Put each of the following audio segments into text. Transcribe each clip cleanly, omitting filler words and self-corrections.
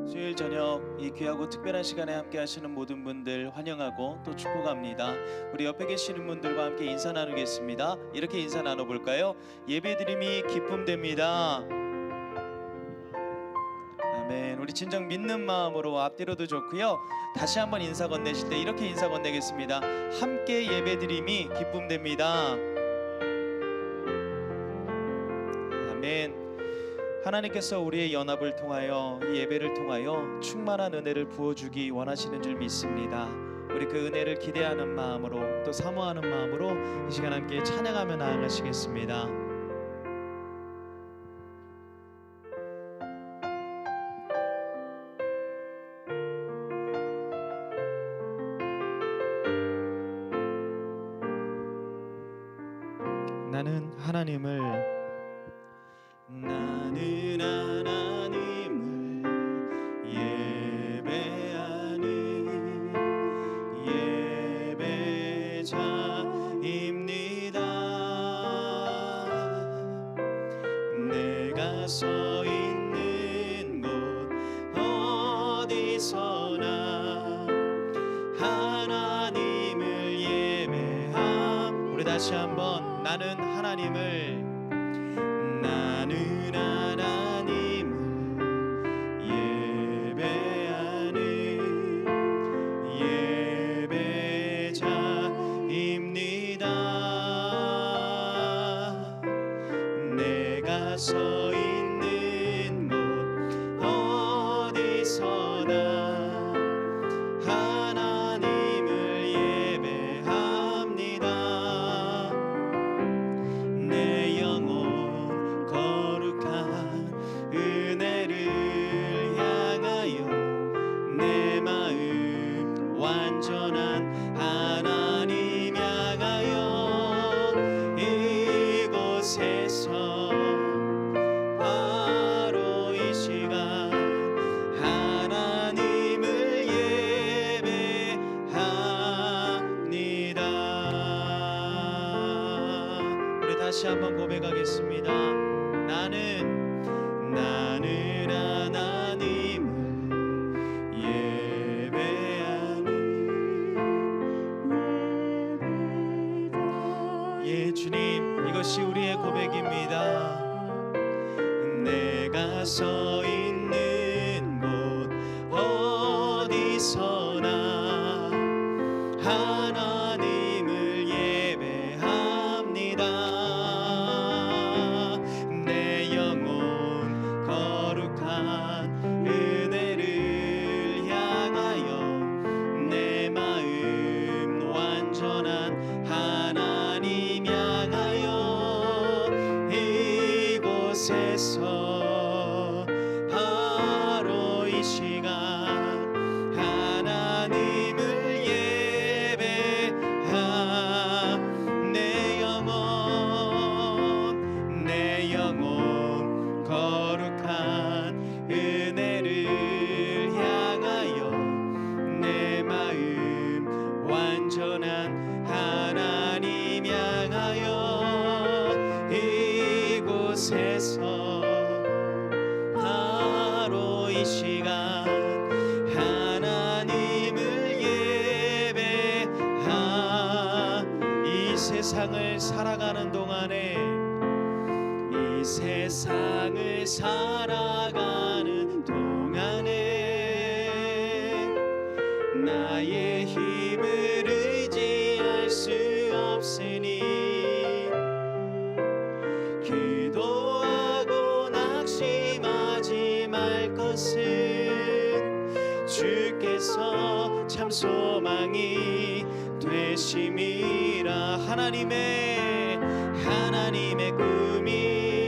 수요일 저녁 이 귀하고 특별한 시간에 함께 하시는 모든 분들 환영하고 또 축복합니다. 우리 옆에 계시는 분들과 함께 인사 나누겠습니다. 이렇게 인사 나눠볼까요? 예배드림이 기쁨됩니다. 아멘. 우리 진정 믿는 마음으로 앞뒤로도 좋고요. 다시 한번 인사 건네실 때 이렇게 인사 건네겠습니다. 함께 예배드림이 기쁨됩니다. 아멘. 하나님께서 우리의 연합을 통하여 이 예배를 통하여 충만한 은혜를 부어주기 원하시는 줄 믿습니다. 우리 그 은혜를 기대하는 마음으로 또 사모하는 마음으로 이 시간 함께 찬양하며 나아가시겠습니다. 나는 하나님을 예배자입니다. 내가 서 있는 곳 어디서나 하나님을 예배함. 우리 다시 한번 나는 하나님을 예배하는 예배자입니다. 내가 서 있는 곳 어디서나 하나님을 예배합니다. 내 영혼 거룩한 은혜를 향하여 내 마음 완전한 하나님 향하여 이곳에서 바로 이 시간 하나님을 예배합니다. 우리 다시 한번 고백하겠습니다. 나는 하나님을 예배하는 예 주님, 이것이 우리의 고백입니다. 내가 서 있는 곳 어디서나 하나님을 예배합니다. 내 영혼 거룩한 은혜를 향하여 내 마음 완전한 하나님 향하여 이곳에서 바로 이 시간 하나님을 예배하. 내 영혼 거룩한 은혜를 향하여 내 마음 완전한 하나님 향하여 이곳에서 바로 이 시간 하나님을 예배하. 이 세상을 살아가는 동안에 이 세상을 살아가는 동안에 나의 힘을 의지할 수 없으니 기도하고 낙심하지 말 것은 주께서 참 소망이 되심이라. 하나님의 꿈이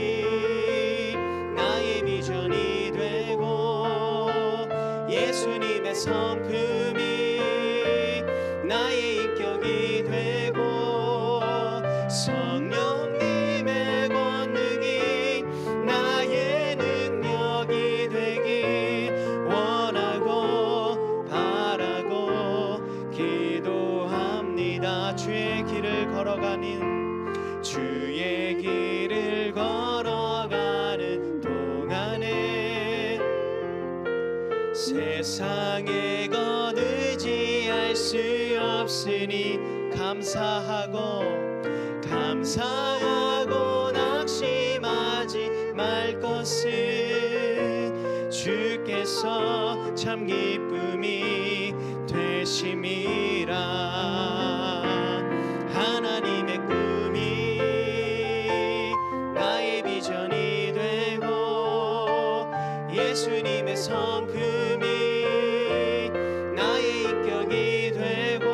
나의 비전이 되고 예수님의 성품이 나의 인격이 되고 성령님의 권능이 나의 능력이 되기 원하고 바라고 기도합니다. 주의 길을 걸어가는 동안에 세상의 것 의지할 수 없으니 감사하고 낙심하지 말 것은 주께서 참 기쁨이 되심이라. 하나님의 꿈이 나의 비전이 되고 예수님의 성품이 나의 인격이 되고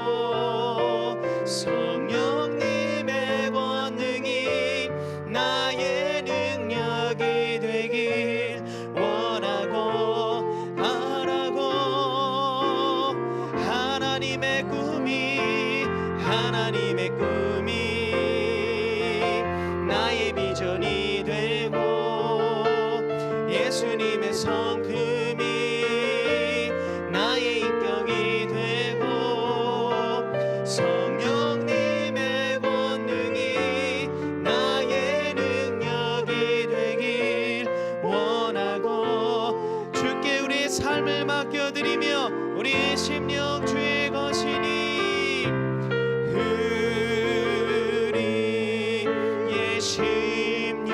성령님의 권능이 나의 능력이 되길 원하고 바라고 하나님의 꿈이 나의 비전이 되고 예수님의 성품이 나의 인격이 되고 성령님의 권능이 나의 능력이 되길 원하고 주께 우리의 삶을 맡겨드리며 우리의 심령 주의 것이니 우리의 심령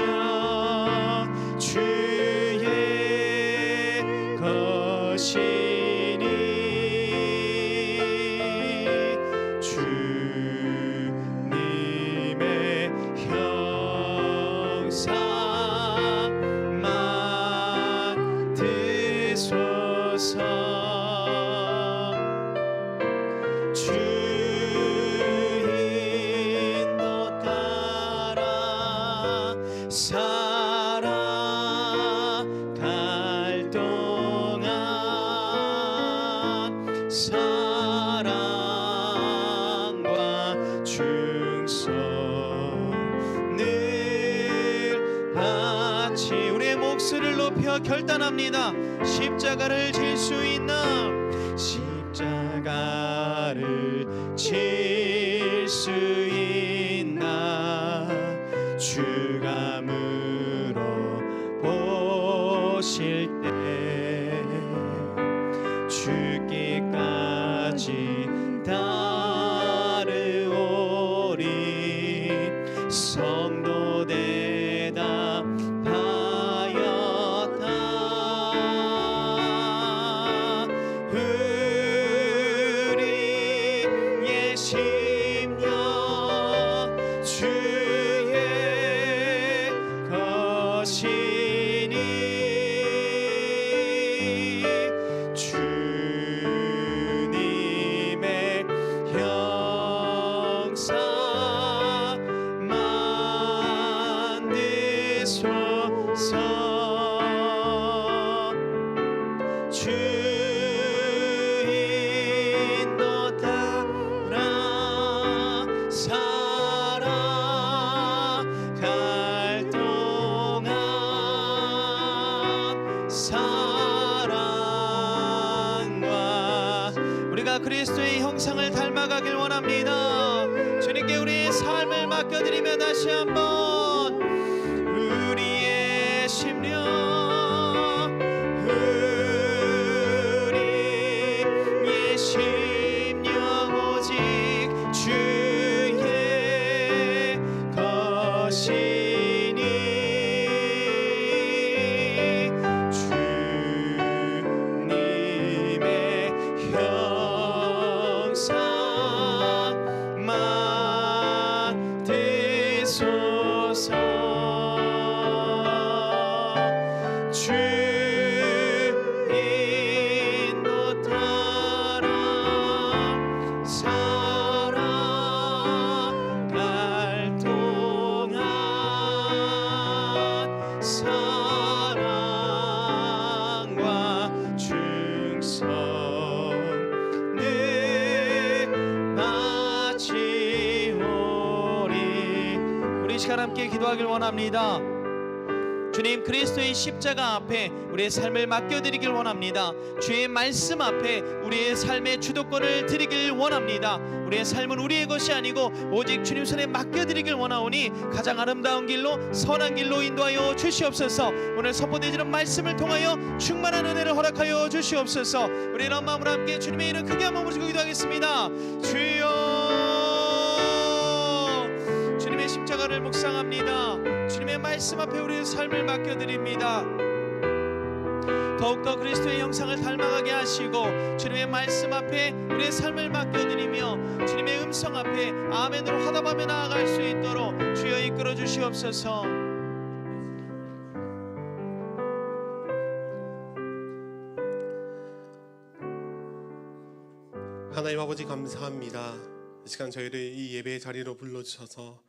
주의 것이니 주님의 형상만 드소서. 주 인도 따라 살아갈 동안 사랑과 충성을 바치 우리의 목소리를 높여 결단합니다. 십자가를 질 수 있나? 십자가를 질 수 있나? 주가 물어보실 때 죽기까지 따르오리. 성도 대답하였다. 우리의 심령 주의 것이니 주님의 형상만 드소서. 주 인도 따라 살아갈 동안 사랑과 우리가 그리스도의 형상을 닮아가길 원합니다. 주님께 우리의 삶을 맡겨드리며 다시 한번 우리의 심령 우리의 심령 오직 주의 것이니 주님의 형상만 드소서. 주 인도 따라 살아갈 동안 사랑과 충성을 바치오리. 우리 시간 함께 기도하길 원합니다. 주님 그리스도의 십자가 앞에 우리의 삶을 맡겨드리길 원합니다. 주의 말씀 앞에 우리의 삶의 주도권을 드리길 원합니다. 우리의 삶은 우리의 것이 아니고 오직 주님 손에 맡겨드리길 원하오니 가장 아름다운 길로 선한 길로 인도하여 주시옵소서. 오늘 선포되지는 말씀을 통하여 충만한 은혜를 허락하여 주시옵소서. 우리 이런 마음으로 함께 주님의 이름 크게 한번 부르시고 기도하겠습니다. 주여, 주님의 십자가를 묵상합니다. 주님의 말씀 앞에 우리의 삶을 맡겨드립니다. 더욱더 그리스도의 형상을 닮아가게 하시고 주님의 말씀 앞에 우리의 삶을 맡겨드리며 주님의 음성 앞에 아멘으로 화답하며 나아갈 수 있도록 주여 이끌어 주시옵소서. 하나님 아버지 감사합니다. 이 시간 저희를 이 예배의 자리로 불러주셔서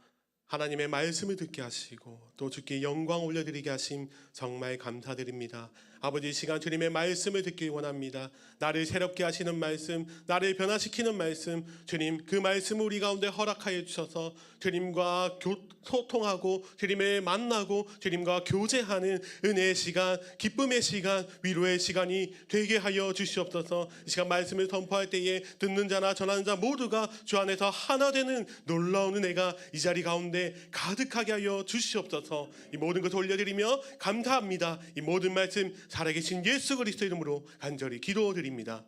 하나님의 말씀을 듣게 하시고 또 주께 영광 올려드리게 하심 정말 감사드립니다. 아버지 이 시간 주님의 말씀을 듣기 원합니다. 나를 새롭게 하시는 말씀, 나를 변화시키는 말씀, 주님 그 말씀을 우리 가운데 허락하여 주셔서 주님과 소통하고 주님을 만나고 주님과 교제하는 은혜의 시간, 기쁨의 시간, 위로의 시간이 되게 하여 주시옵소서. 이 시간 말씀을 선포할 때에 듣는 자나 전하는 자 모두가 주 안에서 하나 되는 놀라운 은혜가 이 자리 가운데 가득하게 하여 주시옵소서. 이 모든 것을 올려드리며 감사합니다. 이 모든 말씀 살아계신 예수 그리스도 이름으로 간절히 기도드립니다.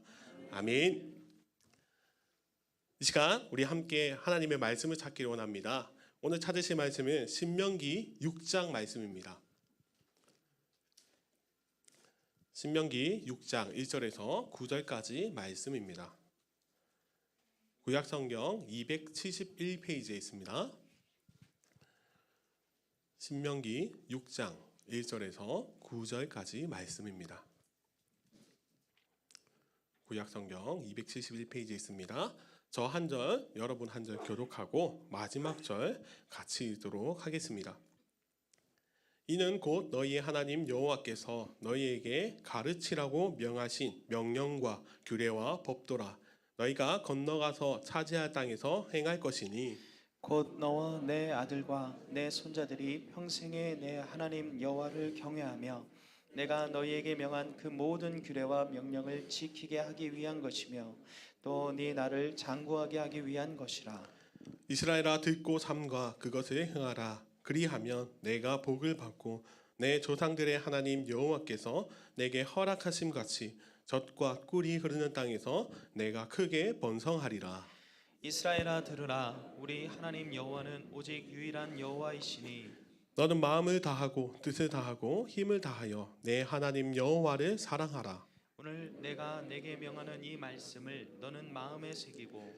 아멘. 이 시간 우리 함께 하나님의 말씀을 찾기를 원합니다. 오늘 찾으실 말씀은 신명기 6장 말씀입니다. 신명기 6장 1절에서 9절까지 말씀입니다. 구약성경 271페이지에 있습니다. 신명기 6장 1절에서 9절까지 말씀입니다. 구약성경 271페이지에 있습니다. 저 한 절, 여러분 한 절 교독하고 마지막 절 같이 읽도록 하겠습니다. 이는 곧 너희의 하나님 여호와께서 너희에게 가르치라고 명하신 명령과 규례와 법도라. 너희가 건너가서 차지할 땅에서 행할 것이니 곧 너와 내 아들과 내 손자들이 평생에 내 하나님 여호와를 경외하며 내가 너희에게 명한 그 모든 규례와 명령을 지키게 하기 위한 것이며 또 네 나를 장구하게 하기 위한 것이라. 이스라엘아 듣고 삼가 그것을 행하라. 그리하면 내가 복을 받고 내 조상들의 하나님 여호와께서 내게 허락하심 같이 젖과 꿀이 흐르는 땅에서 내가 크게 번성하리라. 이스라엘아 들으라. 우리 하나님 여호와는 오직 유일한 여호와이시니 너는 마음을 다하고 뜻을 다하고 힘을 다하여 내 하나님 여호와를 사랑하라. 오늘 내가 내게 명하는 이 말씀을 너는 마음에 새기고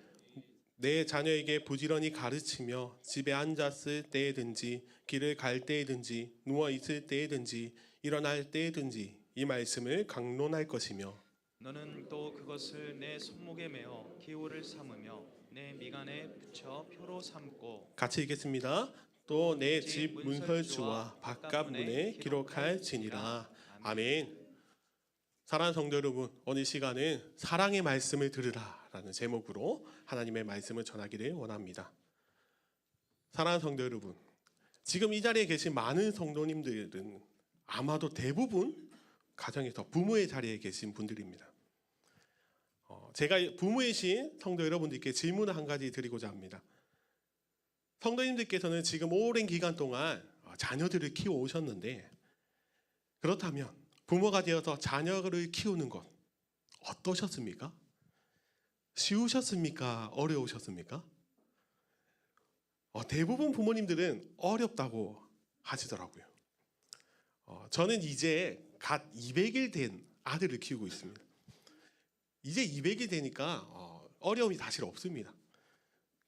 내 자녀에게 부지런히 가르치며 집에 앉았을 때에든지 길을 갈 때에든지 누워 있을 때에든지 일어날 때에든지 이 말씀을 강론할 것이며 너는 또 그것을 내 손목에 메어 기호를 삼으며 내 미간에 붙여 표로 삼고 같이 읽겠습니다. 또 내 집 문설주와 바깥문에 기록할지니라. 아멘. 사랑하는 성도 여러분, 오늘 시간은 사랑의 말씀을 들으라 라는 제목으로 하나님의 말씀을 전하기를 원합니다. 사랑하는 성도 여러분, 지금 이 자리에 계신 많은 성도님들은 아마도 대부분 가정에서 부모의 자리에 계신 분들입니다. 제가 부모이신 성도 여러분들께 질문을 한 가지 드리고자 합니다. 성도님들께서는 지금 오랜 기간 동안 자녀들을 키워 오셨는데, 그렇다면 부모가 되어서 자녀를 키우는 것 어떠셨습니까? 쉬우셨습니까? 어려우셨습니까? 대부분 부모님들은 어렵다고 하시더라고요. 저는 이제 갓 200일 된 아들을 키우고 있습니다. 이제 200일 되니까 어려움이 사실 없습니다.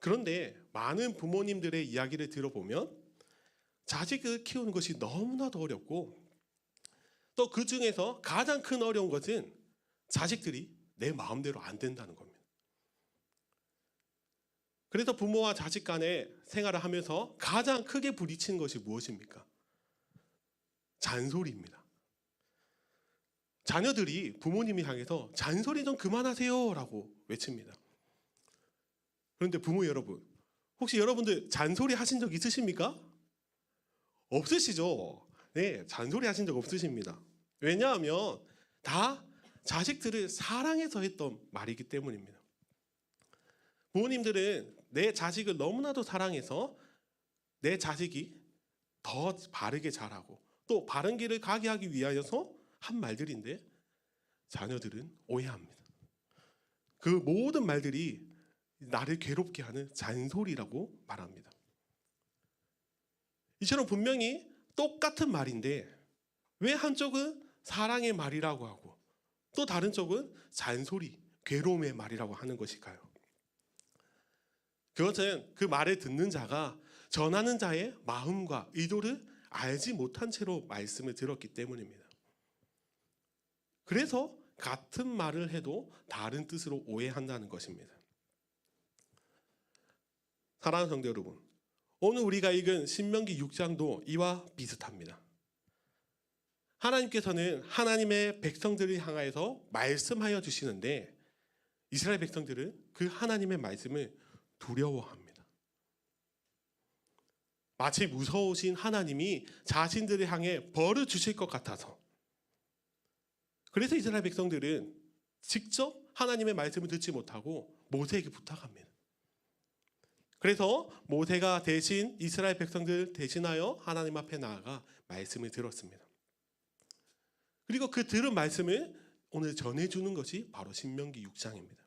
그런데 많은 부모님들의 이야기를 들어보면 자식을 키우는 것이 너무나도 어렵고 또 그 중에서 가장 큰 어려운 것은 자식들이 내 마음대로 안 된다는 겁니다. 그래서 부모와 자식 간의 생활을 하면서 가장 크게 부딪히는 것이 무엇입니까? 잔소리입니다. 자녀들이 부모님을 향해서 잔소리 좀 그만하세요 라고 외칩니다. 그런데 부모 여러분, 혹시 여러분들 잔소리 하신 적 있으십니까? 없으시죠? 네, 잔소리 하신 적 없으십니다. 왜냐하면 다 자식들을 사랑해서 했던 말이기 때문입니다. 부모님들은 내 자식을 너무나도 사랑해서 내 자식이 더 바르게 자라고 또 바른 길을 가게 하기 위하여서 한 말들인데 자녀들은 오해합니다. 그 모든 말들이 나를 괴롭게 하는 잔소리라고 말합니다. 이처럼 분명히 똑같은 말인데 왜 한쪽은 사랑의 말이라고 하고 또 다른 쪽은 잔소리, 괴로움의 말이라고 하는 것일까요? 그것은 그 말을 듣는 자가 전하는 자의 마음과 의도를 알지 못한 채로 말씀을 들었기 때문입니다. 그래서 같은 말을 해도 다른 뜻으로 오해한다는 것입니다. 사랑하는 성도 여러분, 오늘 우리가 읽은 신명기 6장도 이와 비슷합니다. 하나님께서는 하나님의 백성들을 향하여서 말씀하여 주시는데 이스라엘 백성들은 그 하나님의 말씀을 두려워합니다. 마치 무서우신 하나님이 자신들을 향해 벌을 주실 것 같아서, 그래서 이스라엘 백성들은 직접 하나님의 말씀을 듣지 못하고 모세에게 부탁합니다. 그래서 모세가 대신 이스라엘 백성들 대신하여 하나님 앞에 나아가 말씀을 들었습니다. 그리고 그 들은 말씀을 오늘 전해주는 것이 바로 신명기 6장입니다.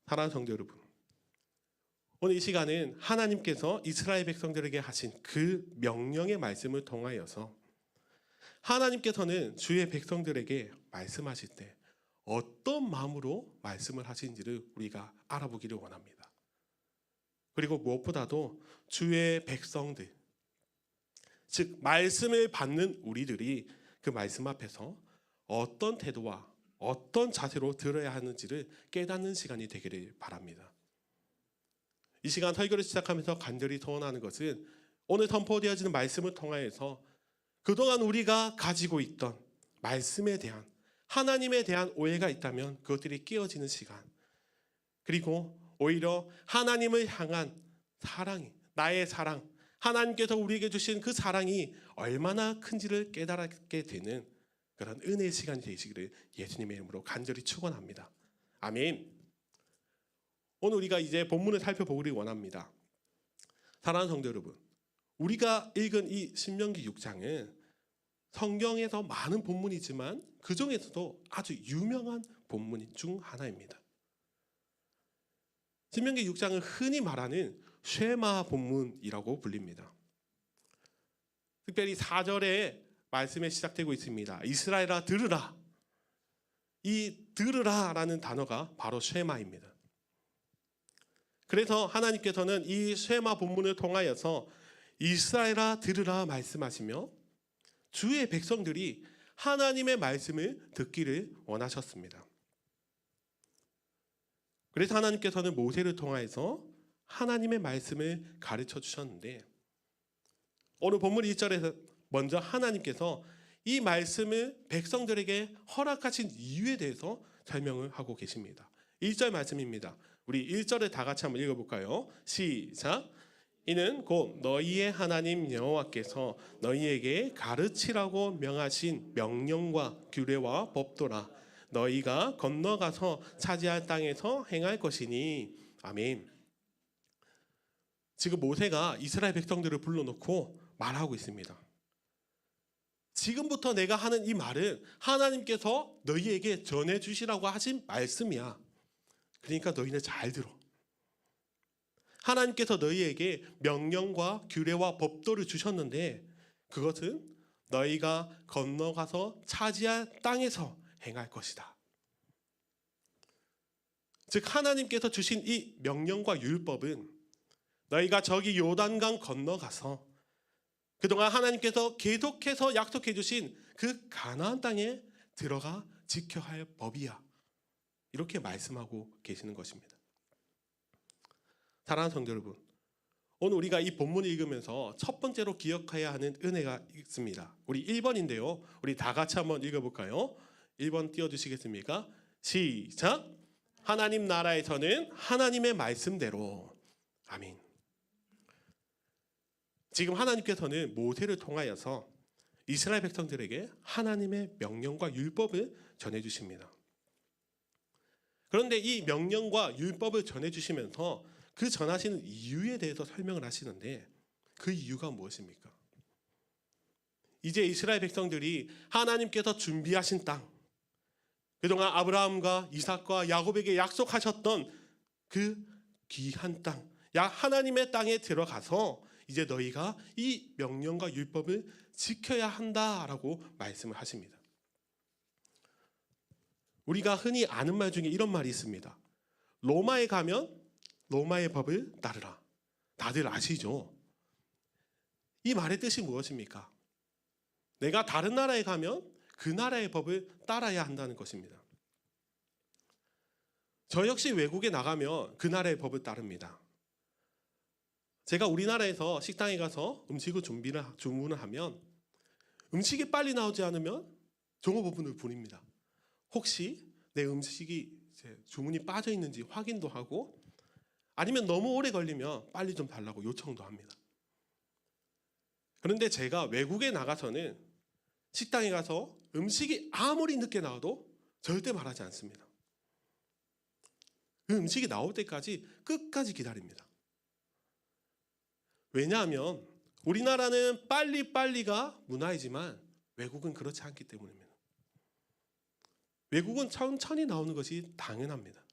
사랑하는 성도 여러분, 오늘 이 시간은 하나님께서 이스라엘 백성들에게 하신 그 명령의 말씀을 통하여서 하나님께서는 주의 백성들에게 말씀하실 때 어떤 마음으로 말씀을 하시는지를 우리가 알아보기를 원합니다. 그리고 무엇보다도 주의 백성들, 즉 말씀을 받는 우리들이 그 말씀 앞에서 어떤 태도와 어떤 자세로 들어야 하는지를 깨닫는 시간이 되기를 바랍니다. 이 시간 설교를 시작하면서 간절히 소원하는 것은 오늘 선포되어지는 말씀을 통하여서 그동안 우리가 가지고 있던 말씀에 대한, 하나님에 대한 오해가 있다면 그것들이 깨어지는 시간, 그리고 오히려 하나님을 향한 사랑이, 나의 사랑, 하나님께서 우리에게 주신 그 사랑이 얼마나 큰지를 깨달게 되는 그런 은혜의 시간이 되시기를 예수님의 이름으로 간절히 축원합니다. 아멘. 오늘 우리가 이제 본문을 살펴보기를 원합니다. 사랑하는 성도 여러분, 우리가 읽은 이 신명기 6장은 성경에서 많은 본문이지만 그 중에서도 아주 유명한 본문 중 하나입니다. 신명기 6장은 흔히 말하는 쉐마 본문이라고 불립니다. 특별히 4절에 말씀에 시작되고 있습니다. 이스라엘아 들으라. 이 들으라라는 단어가 바로 쉐마입니다. 그래서 하나님께서는 이 쉐마 본문을 통하여서 이스라엘아 들으라 말씀하시며 주의 백성들이 하나님의 말씀을 듣기를 원하셨습니다. 그래서 하나님께서는 모세를 통하여서 하나님의 말씀을 가르쳐 주셨는데 오늘 본문 1절에서 먼저 하나님께서 이 말씀을 백성들에게 허락하신 이유에 대해서 설명을 하고 계십니다. 1절 말씀입니다. 우리 1절을 다 같이 한번 읽어볼까요? 시작. 이는 곧 너희의 하나님 여호와께서 너희에게 가르치라고 명하신 명령과 규례와 법도라. 너희가 건너가서 차지할 땅에서 행할 것이니. 아멘. 지금 모세가 이스라엘 백성들을 불러놓고 말하고 있습니다. 지금부터 내가 하는 이 말은 하나님께서 너희에게 전해주시라고 하신 말씀이야. 그러니까 너희는 잘 들어. 하나님께서 너희에게 명령과 규례와 법도를 주셨는데 그것은 너희가 건너가서 차지할 땅에서 행할 것이다. 즉 하나님께서 주신 이 명령과 율법은 너희가 저기 요단강 건너가서 그동안 하나님께서 계속해서 약속해 주신 그 가나안 땅에 들어가 지켜야 할 법이야. 이렇게 말씀하고 계시는 것입니다. 사랑하는 성도 여러분, 오늘 우리가 이 본문을 읽으면서 첫 번째로 기억해야 하는 은혜가 있습니다. 우리 1번인데요. 우리 다 같이 한번 읽어볼까요? 1번 띄워주시겠습니까? 시작. 하나님 나라에서는 하나님의 말씀대로. 아멘. 지금 하나님께서는 모세를 통하여서 이스라엘 백성들에게 하나님의 명령과 율법을 전해주십니다. 그런데 이 명령과 율법을 전해주시면서 그 전하시는 이유에 대해서 설명을 하시는데 그 이유가 무엇입니까? 이제 이스라엘 백성들이 하나님께서 준비하신 땅, 그동안 아브라함과 이삭과 야곱에게 약속하셨던 그 귀한 땅, 하나님의 땅에 들어가서 이제 너희가 이 명령과 율법을 지켜야 한다라고 말씀을 하십니다. 우리가 흔히 아는 말 중에 이런 말이 있습니다. 로마에 가면 로마의 법을 따르라. 다들 아시죠? 이 말의 뜻이 무엇입니까? 내가 다른 나라에 가면 그 나라의 법을 따라야 한다는 것입니다. 저 역시 외국에 나가면 그 나라의 법을 따릅니다. 제가 우리나라에서 식당에 가서 음식을 주문을 하면 음식이 빨리 나오지 않으면 종업원분을 부릅니다. 혹시 내 음식이 주문이 빠져 있는지 확인도 하고 아니면 너무 오래 걸리면 빨리 좀 달라고 요청도 합니다. 그런데 제가 외국에 나가서는 식당에 가서 음식이 아무리 늦게 나와도 절대 말하지 않습니다. 그 음식이 나올 때까지 끝까지 기다립니다. 왜냐하면 우리나라는 빨리빨리가 문화이지만 외국은 그렇지 않기 때문입니다. 외국은 천천히 나오는 것이 당연합니다.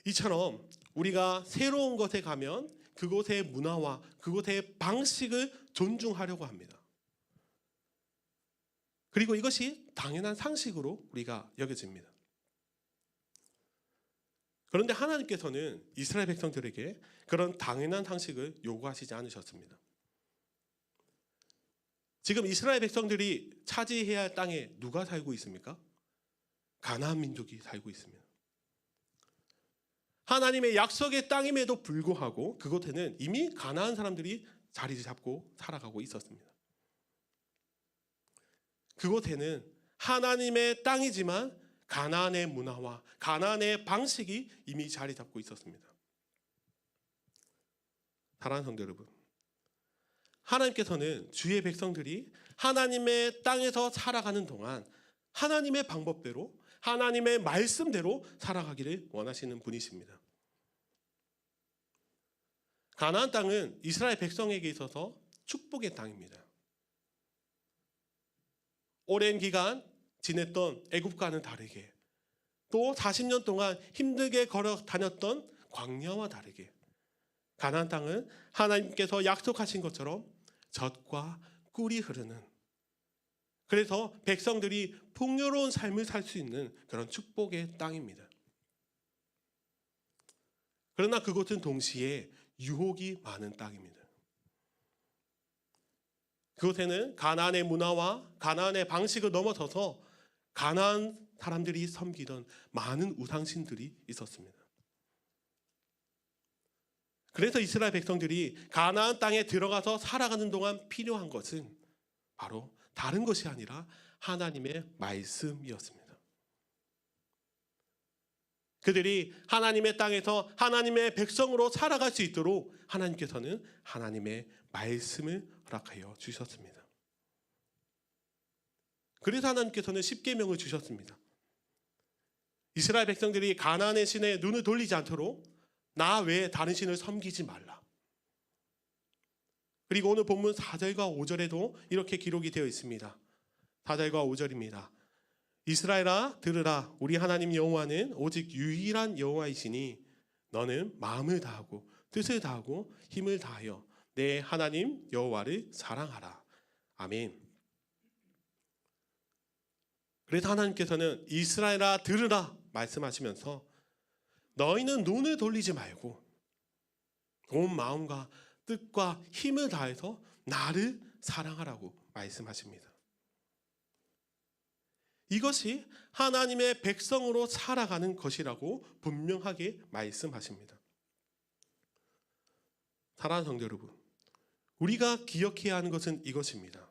이처럼 우리가 새로운 곳에 가면 그곳의 문화와 그곳의 방식을 존중하려고 합니다. 그리고 이것이 당연한 상식으로 우리가 여겨집니다. 그런데 하나님께서는 이스라엘 백성들에게 그런 당연한 상식을 요구하시지 않으셨습니다. 지금 이스라엘 백성들이 차지해야 할 땅에 누가 살고 있습니까? 가나안 민족이 살고 있습니다. 하나님의 약속의 땅임에도 불구하고 그곳에는 이미 가나안 사람들이 자리 잡고 살아가고 있었습니다. 그곳에는 하나님의 땅이지만 가나안의 문화와 가나안의 방식이 이미 자리 잡고 있었습니다. 사랑하는 성도 여러분, 하나님께서는 주의 백성들이 하나님의 땅에서 살아가는 동안 하나님의 방법대로 하나님의 말씀대로 살아가기를 원하시는 분이십니다. 가나안 땅은 이스라엘 백성에게 있어서 축복의 땅입니다. 오랜 기간 지냈던 애굽과는 다르게 또 40년 동안 힘들게 걸어 다녔던 광야와 다르게 가나안 땅은 하나님께서 약속하신 것처럼 젖과 꿀이 흐르는, 그래서 백성들이 풍요로운 삶을 살 수 있는 그런 축복의 땅입니다. 그러나 그곳은 동시에 유혹이 많은 땅입니다. 그곳에는 가나안의 문화와 가나안의 방식을 넘어서서 가나안 사람들이 섬기던 많은 우상신들이 있었습니다. 그래서 이스라엘 백성들이 가나안 땅에 들어가서 살아가는 동안 필요한 것은 바로 다른 것이 아니라 하나님의 말씀이었습니다. 그들이 하나님의 땅에서 하나님의 백성으로 살아갈 수 있도록 하나님께서는 하나님의 말씀을 허락하여 주셨습니다. 그래서 하나님께서는 십계명을 주셨습니다. 이스라엘 백성들이 가나안의 신에 눈을 돌리지 않도록 나 외에 다른 신을 섬기지 말라. 그리고 오늘 본문 4절과 5절에도 이렇게 기록이 되어 있습니다. 4절과 5절입니다. 이스라엘아 들으라, 우리 하나님 여호와는 오직 유일한 여호와이시니 너는 마음을 다하고 뜻을 다하고 힘을 다하여 내 하나님 여호와를 사랑하라. 아멘. 그래서 하나님께서는 이스라엘아 들으라 말씀하시면서 너희는 눈을 돌리지 말고 온 마음과 뜻과 힘을 다해서 나를 사랑하라고 말씀하십니다. 이것이 하나님의 백성으로 살아가는 것이라고 분명하게 말씀하십니다. 사랑하는 성도 여러분, 우리가 기억해야 하는 것은 이것입니다.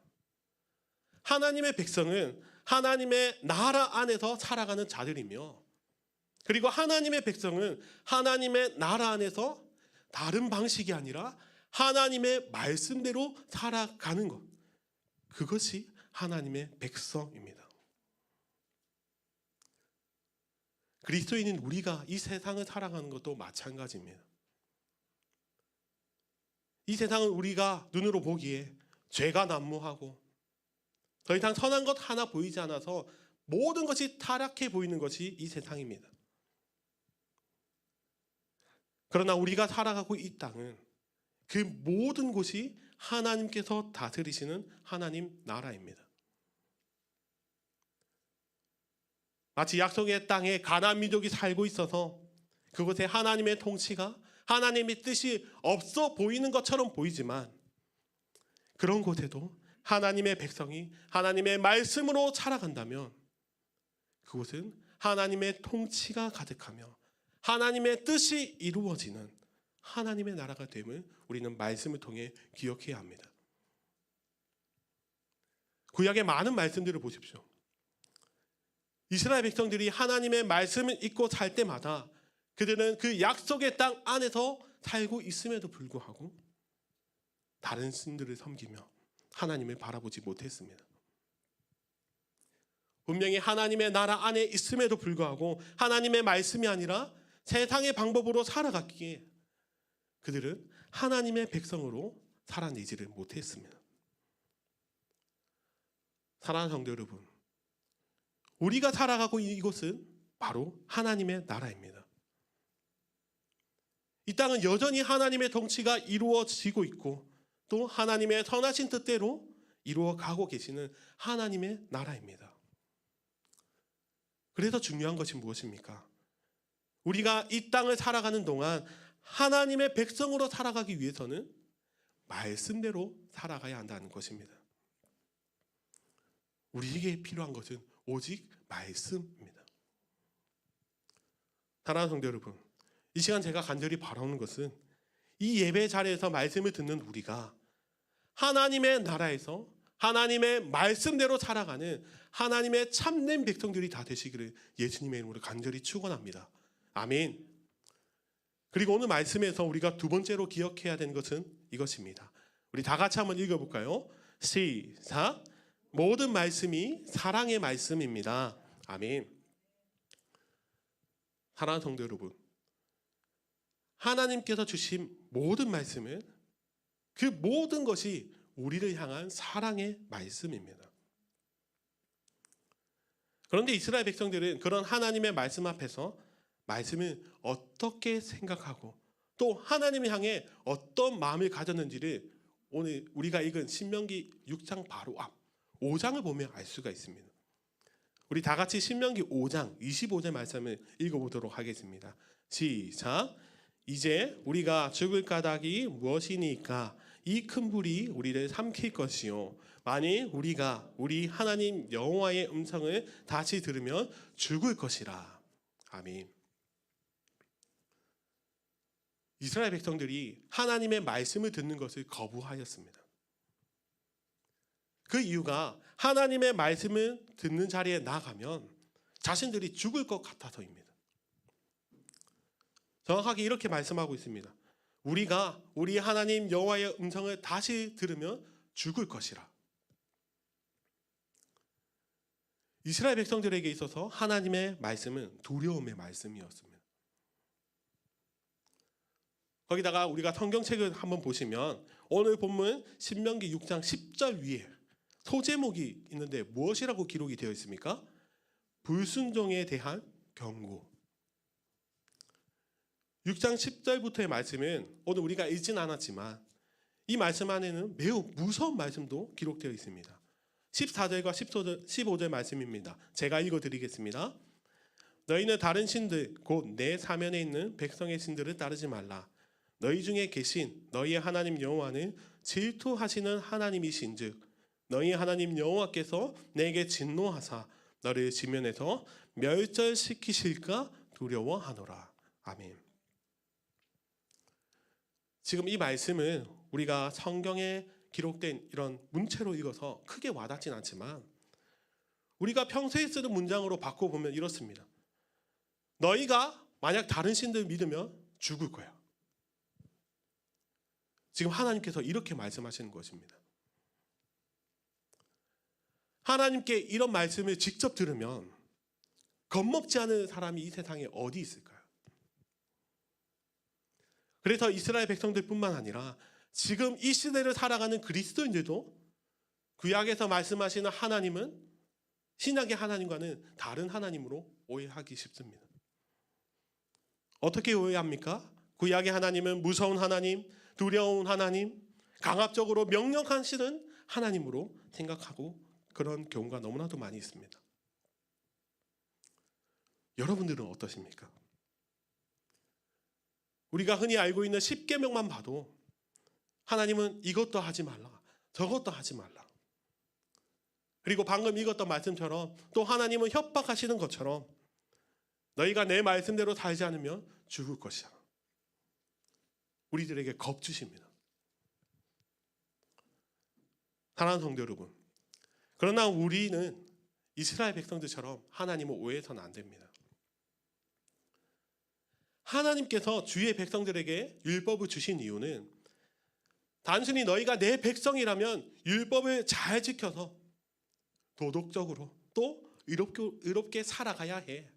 하나님의 백성은 하나님의 나라 안에서 살아가는 자들이며, 그리고 하나님의 백성은 하나님의 나라 안에서 다른 방식이 아니라 하나님의 말씀대로 살아가는 것, 그것이 하나님의 백성입니다. 그리스도인인 우리가 이 세상을 살아가는 것도 마찬가지입니다. 이 세상은 우리가 눈으로 보기에 죄가 난무하고 더 이상 선한 것 하나 보이지 않아서 모든 것이 타락해 보이는 것이 이 세상입니다. 그러나 우리가 살아가고 이 땅은 그 모든 곳이 하나님께서 다스리시는 하나님 나라입니다. 마치 약속의 땅에 가나안 민족이 살고 있어서 그곳에 하나님의 통치가, 하나님의 뜻이 없어 보이는 것처럼 보이지만, 그런 곳에도 하나님의 백성이 하나님의 말씀으로 살아간다면 그곳은 하나님의 통치가 가득하며 하나님의 뜻이 이루어지는 하나님의 나라가 됨을 우리는 말씀을 통해 기억해야 합니다. 구약의 많은 말씀들을 보십시오. 이스라엘 백성들이 하나님의 말씀을 읽고 살 때마다 그들은 그 약속의 땅 안에서 살고 있음에도 불구하고 다른 신들을 섬기며 하나님을 바라보지 못했습니다. 분명히 하나님의 나라 안에 있음에도 불구하고 하나님의 말씀이 아니라 세상의 방법으로 살아갔기에 그들은 하나님의 백성으로 살아내지를 못했습니다. 사랑하는 성도 여러분, 우리가 살아가고 있는 이곳은 바로 하나님의 나라입니다. 이 땅은 여전히 하나님의 통치가 이루어지고 있고 또 하나님의 선하신 뜻대로 이루어가고 계시는 하나님의 나라입니다. 그래서 중요한 것이 무엇입니까? 우리가 이 땅을 살아가는 동안 하나님의 백성으로 살아가기 위해서는 말씀대로 살아가야 한다는 것입니다. 우리에게 필요한 것은 오직 말씀입니다. 사랑하는 성도 여러분, 이 시간 제가 간절히 바라는 것은 이 예배 자리에서 말씀을 듣는 우리가 하나님의 나라에서 하나님의 말씀대로 살아가는 하나님의 참된 백성들이 다 되시기를 예수님의 이름으로 간절히 축원합니다. 아멘. 그리고 오늘 말씀에서 우리가 두 번째로 기억해야 되는 것은 이것입니다. 우리 다 같이 한번 읽어볼까요? 시작. 모든 말씀이 사랑의 말씀입니다. 아멘. 사랑하는 성도 여러분, 하나님께서 주신 모든 말씀은 그 모든 것이 우리를 향한 사랑의 말씀입니다. 그런데 이스라엘 백성들은 그런 하나님의 말씀 앞에서 말씀을 어떻게 생각하고 또 하나님을 향해 어떤 마음을 가졌는지를 오늘 우리가 읽은 신명기 6장 바로 앞 5장을 보면 알 수가 있습니다. 우리 다 같이 신명기 5장 25절 말씀을 읽어보도록 하겠습니다. 시작. 이제 우리가 죽을 까닭이 무엇이니까 이 큰 불이 우리를 삼킬 것이요 만일 우리가 우리 하나님 여호와의 음성을 다시 들으면 죽을 것이라. 아멘. 이스라엘 백성들이 하나님의 말씀을 듣는 것을 거부하였습니다. 그 이유가 하나님의 말씀을 듣는 자리에 나가면 자신들이 죽을 것 같아서입니다. 정확하게 이렇게 말씀하고 있습니다. 우리가 우리 하나님 여호와의 음성을 다시 들으면 죽을 것이라. 이스라엘 백성들에게 있어서 하나님의 말씀은 두려움의 말씀이었습니다. 거기다가 우리가 성경책을 한번 보시면 오늘 본문 신명기 6장 10절 위에 소제목이 있는데 무엇이라고 기록이 되어 있습니까? 불순종에 대한 경고. 6장 10절부터의 말씀은 오늘 우리가 읽진 않았지만 이 말씀 안에는 매우 무서운 말씀도 기록되어 있습니다. 14절과 15절 말씀입니다. 제가 읽어드리겠습니다. 너희는 다른 신들 곧 내 사면에 있는 백성의 신들을 따르지 말라. 너희 중에 계신 너희의 하나님 여호와는 질투하시는 하나님이신즉 너희 하나님 여호와께서 내게 진노하사 너를 지면에서 멸절시키실까 두려워하노라. 아멘. 지금 이 말씀은 우리가 성경에 기록된 이런 문체로 읽어서 크게 와닿진 않지만 우리가 평소에 쓰는 문장으로 바꿔보면 이렇습니다. 너희가 만약 다른 신들 믿으면 죽을 거야. 지금 하나님께서 이렇게 말씀하시는 것입니다. 하나님께 이런 말씀을 직접 들으면 겁먹지 않은 사람이 이 세상에 어디 있을까요? 그래서 이스라엘 백성들뿐만 아니라 지금 이 시대를 살아가는 그리스도인들도 구약에서 말씀하시는 하나님은 신약의 하나님과는 다른 하나님으로 오해하기 쉽습니다. 어떻게 오해합니까? 구약의 하나님은 무서운 하나님, 두려운 하나님, 강압적으로 명령하시는 하나님으로 생각하고 그런 경우가 너무나도 많이 있습니다. 여러분들은 어떠십니까? 우리가 흔히 알고 있는 10계명만 봐도 하나님은 이것도 하지 말라, 저것도 하지 말라. 그리고 방금 읽었던 말씀처럼 또 하나님은 협박하시는 것처럼 너희가 내 말씀대로 살지 않으면 죽을 것이야. 우리들에게 겁 주십니다. 사랑하는 성도 여러분, 그러나 우리는 이스라엘 백성들처럼 하나님을 오해해서는 안 됩니다. 하나님께서 주의 백성들에게 율법을 주신 이유는 단순히 너희가 내 백성이라면 율법을 잘 지켜서 도덕적으로 또 의롭게 살아가야 해.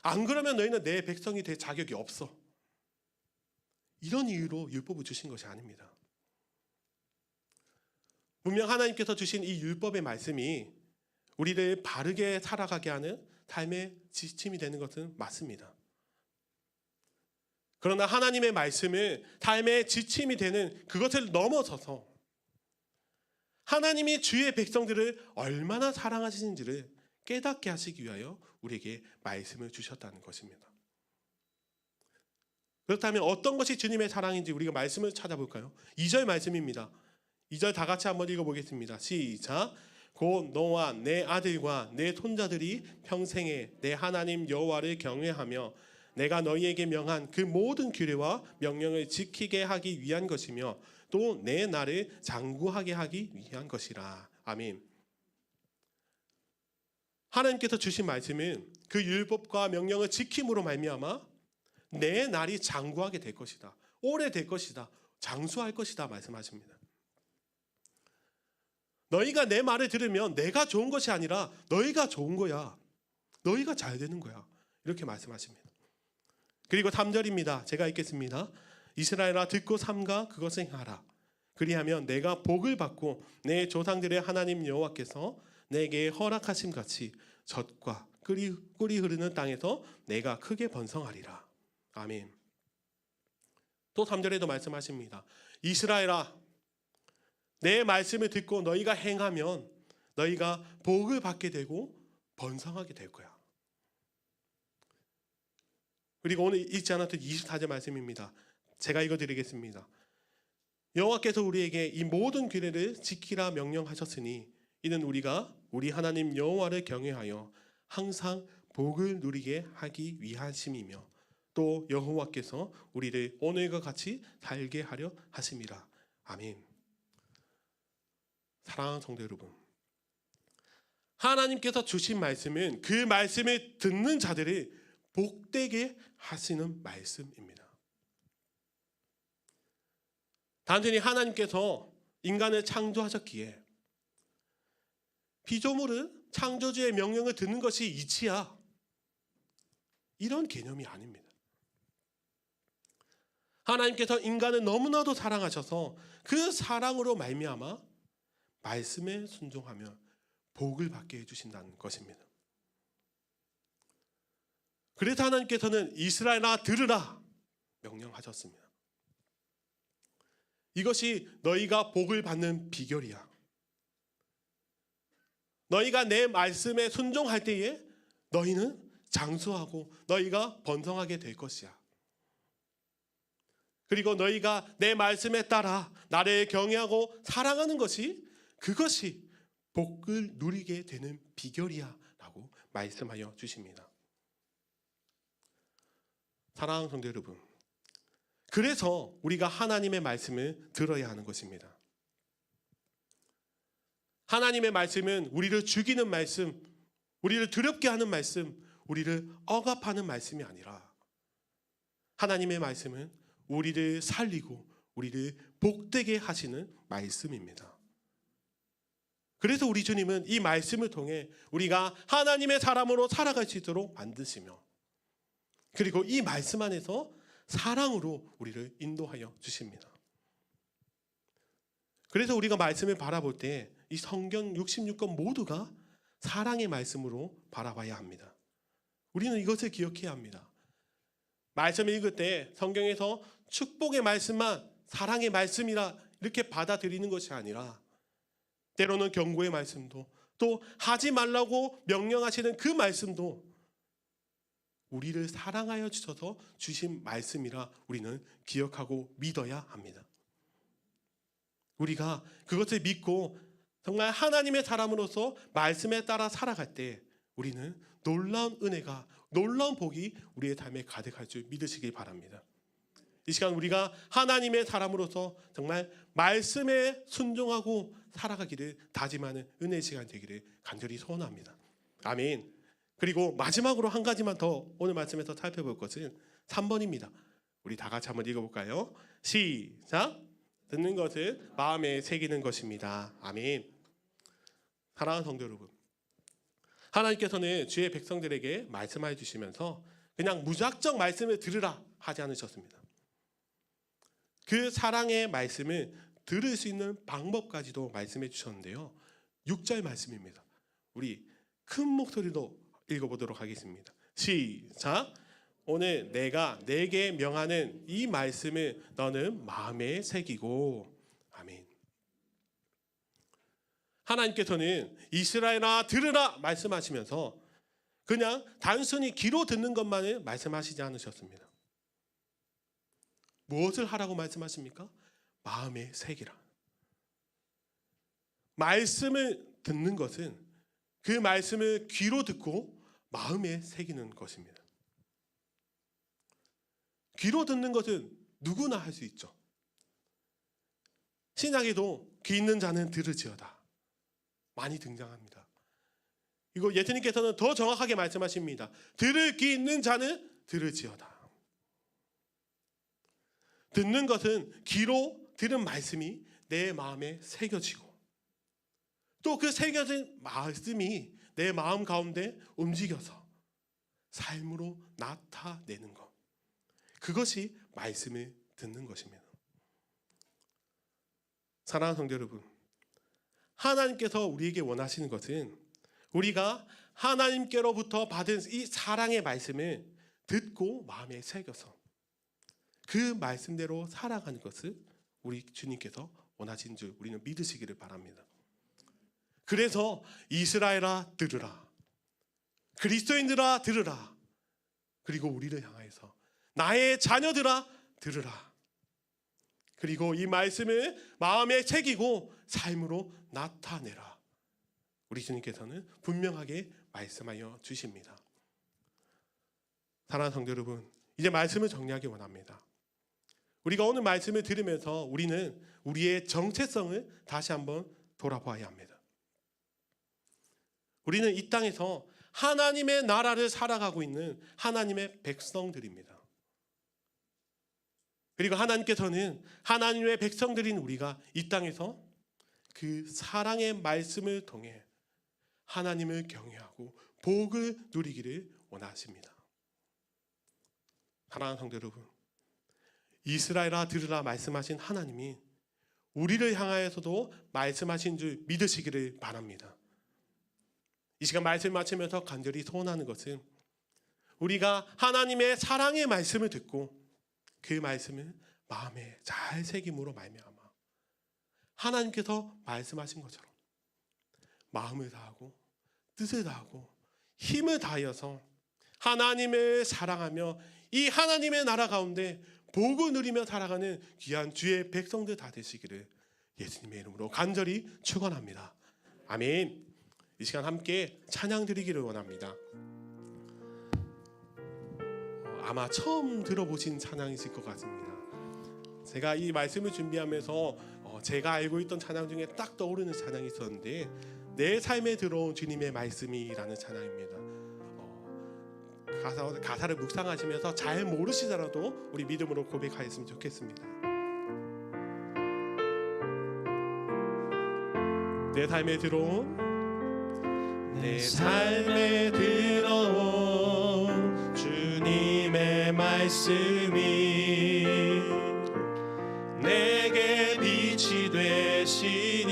안 그러면 너희는 내 백성이 될 자격이 없어. 이런 이유로 율법을 주신 것이 아닙니다. 분명 하나님께서 주신 이 율법의 말씀이 우리를 바르게 살아가게 하는 삶의 지침이 되는 것은 맞습니다. 그러나 하나님의 말씀을 삶의 지침이 되는 그것을 넘어서서 하나님이 주의 백성들을 얼마나 사랑하시는지를 깨닫게 하시기 위하여 우리에게 말씀을 주셨다는 것입니다. 그렇다면 어떤 것이 주님의 사랑인지 우리가 말씀을 찾아볼까요? 2절 말씀입니다. 2절 다 같이 한번 읽어보겠습니다. 시작. 곧 너와 내 아들과 내 손자들이 평생에 내 하나님 여호와를 경외하며 내가 너희에게 명한 그 모든 규례와 명령을 지키게 하기 위한 것이며 또 내 나를 장구하게 하기 위한 것이라. 아멘. 하나님께서 주신 말씀은 그 율법과 명령을 지킴으로 말미암아 내 날이 장구하게 될 것이다. 오래 될 것이다. 장수할 것이다 말씀하십니다. 너희가 내 말을 들으면 내가 좋은 것이 아니라 너희가 좋은 거야. 너희가 잘 되는 거야. 이렇게 말씀하십니다. 그리고 3절입니다. 제가 읽겠습니다. 이스라엘아 듣고 삼가 그것을 행하라. 그리하면 내가 복을 받고 내 조상들의 하나님 여호와께서 내게 허락하심 같이 젖과 꿀이 흐르는 땅에서 내가 크게 번성하리라. 아멘. 또 3절에도 말씀하십니다. 이스라엘아 내 말씀을 듣고 너희가 행하면 너희가 복을 받게 되고 번성하게 될 거야. 그리고 오늘 읽지 않았던 24절 말씀입니다. 제가 읽어드리겠습니다. 여호와께서 우리에게 이 모든 규례를 지키라 명령하셨으니 이는 우리가 우리 하나님 여호와를 경외하여 항상 복을 누리게 하기 위하심이며 또 여호와께서 우리를 오늘과 같이 살게 하려 하심이라. 아멘. 사랑하는 성도 여러분, 하나님께서 주신 말씀은 그 말씀을 듣는 자들을 복되게 하시는 말씀입니다. 단순히 하나님께서 인간을 창조하셨기에 피조물은 창조주의 명령을 듣는 것이 이치야, 이런 개념이 아닙니다. 하나님께서 인간을 너무나도 사랑하셔서 그 사랑으로 말미암아 말씀에 순종하며 복을 받게 해주신다는 것입니다. 그래서 하나님께서는 이스라엘아 들으라 명령하셨습니다. 이것이 너희가 복을 받는 비결이야. 너희가 내 말씀에 순종할 때에 너희는 장수하고 너희가 번성하게 될 것이야. 그리고 너희가 내 말씀에 따라 나를 경외하고 사랑하는 것이 그것이 복을 누리게 되는 비결이야 라고 말씀하여 주십니다. 사랑하는 성도 여러분, 그래서 우리가 하나님의 말씀을 들어야 하는 것입니다. 하나님의 말씀은 우리를 죽이는 말씀, 우리를 두렵게 하는 말씀, 우리를 억압하는 말씀이 아니라 하나님의 말씀은 우리를 살리고 우리를 복되게 하시는 말씀입니다. 그래서 우리 주님은 이 말씀을 통해 우리가 하나님의 사람으로 살아갈 수 있도록 만드시며, 그리고 이 말씀 안에서 사랑으로 우리를 인도하여 주십니다. 그래서 우리가 말씀을 바라볼 때 이 성경 66권 모두가 사랑의 말씀으로 바라봐야 합니다. 우리는 이것을 기억해야 합니다. 말씀을 읽을 때 성경에서 축복의 말씀만 사랑의 말씀이라 이렇게 받아들이는 것이 아니라, 때로는 경고의 말씀도, 또 하지 말라고 명령하시는 그 말씀도 우리를 사랑하여 주셔서 주신 말씀이라 우리는 기억하고 믿어야 합니다. 우리가 그것을 믿고 정말 하나님의 사람으로서 말씀에 따라 살아갈 때 우리는 놀라운 은혜가, 놀라운 복이 우리의 삶에 가득할 줄 믿으시기 바랍니다. 이 시간 우리가 하나님의 사람으로서 정말 말씀에 순종하고 살아가기를 다짐하는 은혜의 시간 되기를 간절히 소원합니다. 아멘. 그리고 마지막으로 한 가지만 더 오늘 말씀에서 살펴볼 것은 3번입니다. 우리 다 같이 한번 읽어볼까요? 시작. 듣는 것을 마음에 새기는 것입니다. 아멘. 사랑하는 성도 여러분, 하나님께서는 주의 백성들에게 말씀해 주시면서 그냥 무작정 말씀을 들으라 하지 않으셨습니다. 그 사랑의 말씀을 들을 수 있는 방법까지도 말씀해 주셨는데요. 6절 말씀입니다. 우리 큰 목소리로 읽어보도록 하겠습니다. 시작. 오늘 내가 내게 명하는 이 말씀을 너는 마음에 새기고. 아멘. 하나님께서는 이스라엘아 들으라 말씀하시면서 그냥 단순히 귀로 듣는 것만을 말씀하시지 않으셨습니다. 무엇을 하라고 말씀하십니까? 마음에 새기라. 말씀을 듣는 것은 그 말씀을 귀로 듣고 마음에 새기는 것입니다. 귀로 듣는 것은 누구나 할 수 있죠. 신약에도 귀 있는 자는 들을지어다 많이 등장합니다. 이거 예수님께서는 더 정확하게 말씀하십니다. 들을 귀 있는 자는 들을지어다. 듣는 것은 귀로 들은 말씀이 내 마음에 새겨지고, 또 그 새겨진 말씀이 내 마음 가운데 움직여서 삶으로 나타내는 것, 그것이 말씀을 듣는 것입니다. 사랑하는 성도 여러분, 하나님께서 우리에게 원하시는 것은 우리가 하나님께로부터 받은 이 사랑의 말씀을 듣고 마음에 새겨서 그 말씀대로 살아가는 것을 우리 주님께서 원하신 줄 우리는 믿으시기를 바랍니다. 그래서 이스라엘아 들으라, 그리스도인들아 들으라, 그리고 우리를 향하여서 나의 자녀들아 들으라, 그리고 이 말씀을 마음에 새기고 삶으로 나타내라, 우리 주님께서는 분명하게 말씀하여 주십니다. 사랑하는 성도 여러분, 이제 말씀을 정리하기 원합니다. 우리가 오늘 말씀을 들으면서 우리는 우리의 정체성을 다시 한번 돌아봐야 합니다. 우리는 이 땅에서 하나님의 나라를 살아가고 있는 하나님의 백성들입니다. 그리고 하나님께서는 하나님의 백성들인 우리가 이 땅에서 그 사랑의 말씀을 통해 하나님을 경외하고 복을 누리기를 원하십니다. 사랑하는 성도 여러분, 이스라엘아 들으라 말씀하신 하나님이 우리를 향하여서도 말씀하신 줄 믿으시기를 바랍니다. 이 시간 말씀 마치면서 간절히 소원하는 것은 우리가 하나님의 사랑의 말씀을 듣고 그 말씀을 마음에 잘 새김으로 말미암아 하나님께서 말씀하신 것처럼 마음을 다하고 뜻을 다하고 힘을 다하여서 하나님을 사랑하며 이 하나님의 나라 가운데 복을 누리며 살아가는 귀한 주의 백성들 다 되시기를 예수님의 이름으로 간절히 축원합니다. 아멘. 이 시간 함께 찬양 드리기를 원합니다. 아마 처음 들어보신 찬양이실 것 같습니다. 제가 이 말씀을 준비하면서 제가 알고 있던 찬양 중에 딱 떠오르는 찬양이 있었는데, 내 삶에 들어온 주님의 말씀이라는 찬양입니다. 가사를 묵상하시면서 잘 모르시더라도 우리 믿음으로 고백하였으면 좋겠습니다. 내 삶에 들어온 내 삶에 들어온 주님의 말씀이 내게 빛이 되시니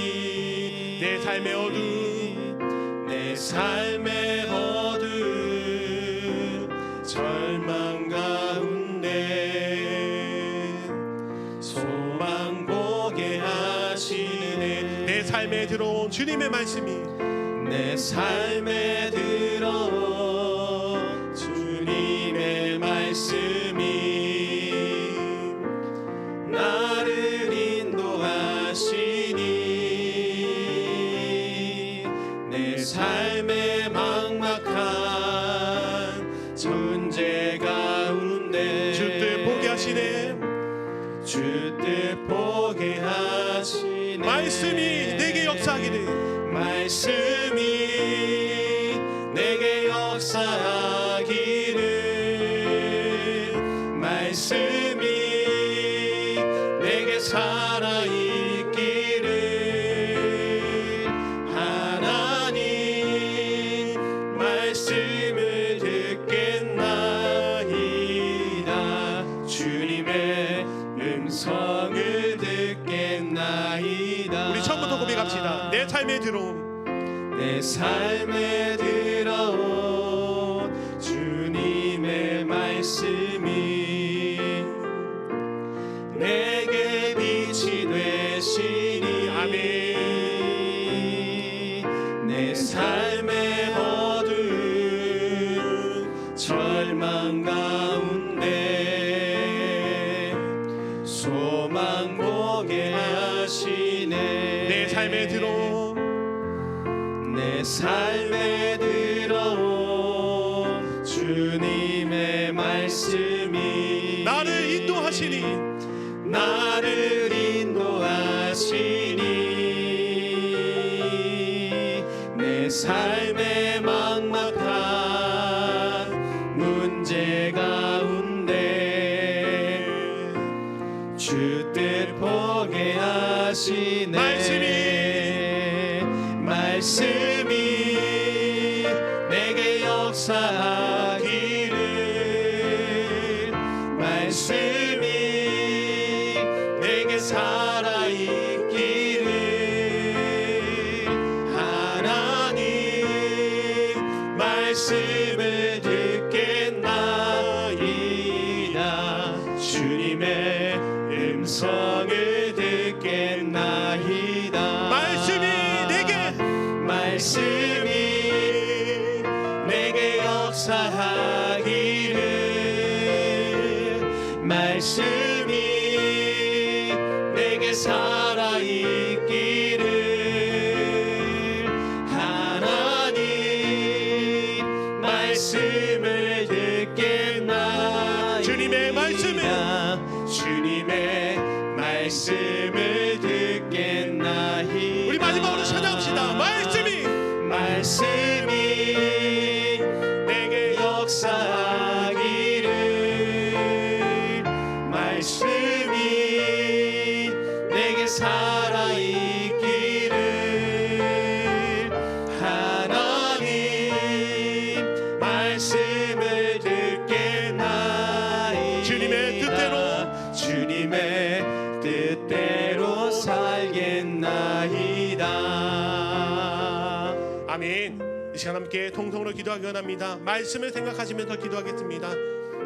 내 삶의 어둠 내 삶의 어둠 절망 가운데 소망 보게 하시네 내 삶에 들어온 주님의 말씀이 내 삶에 들어온 주님의 말씀이 나를 인도하시니 내 삶의 막막한 존재 가운데 주 뜻 보게 하시네 주 뜻 보게 하시네 말씀이 내게 역사하기를 말씀이 내게 역사하기를 말씀이 내게 살아있기를 하나님 말씀을 듣겠나이다 주님의 음성을 듣겠나이다 우리 처음부터 고백합시다 내 삶에 들어온 내 삶에 들어온 주님의 말씀이 내게 빛이 되시니 아멘 내 삶의 어두운 절망 가운데 소망 보게 하시네 내 삶에 들어온 내 삶에 들어온 주님의 말씀이 나를 인도하시니 나를 인도하시니 내 삶의 막막한 문제 가운데 주 뜻 보게 하시네 말씀이 내게 역사하기를 말씀이 내게 살아있기를 하나님 말씀을 듣겠나이다 주님의 음성을 듣겠나이다 말씀이 내게 역사하기를 말씀이 내게 살아있기를 하나님 말씀을 듣겠나이다 주님의 말씀을 듣겠나이다 우리 마지막으로 찬양합시다 말씀이 내게 역사하기를 말씀이 내게 살아있기를 하나님 말씀을 듣겠나이다 주님의 뜻대로 살겠나이다 아멘 이 시간 함께 통성으로 기도하기 원합니다 말씀을 생각하시면서 기도하겠습니다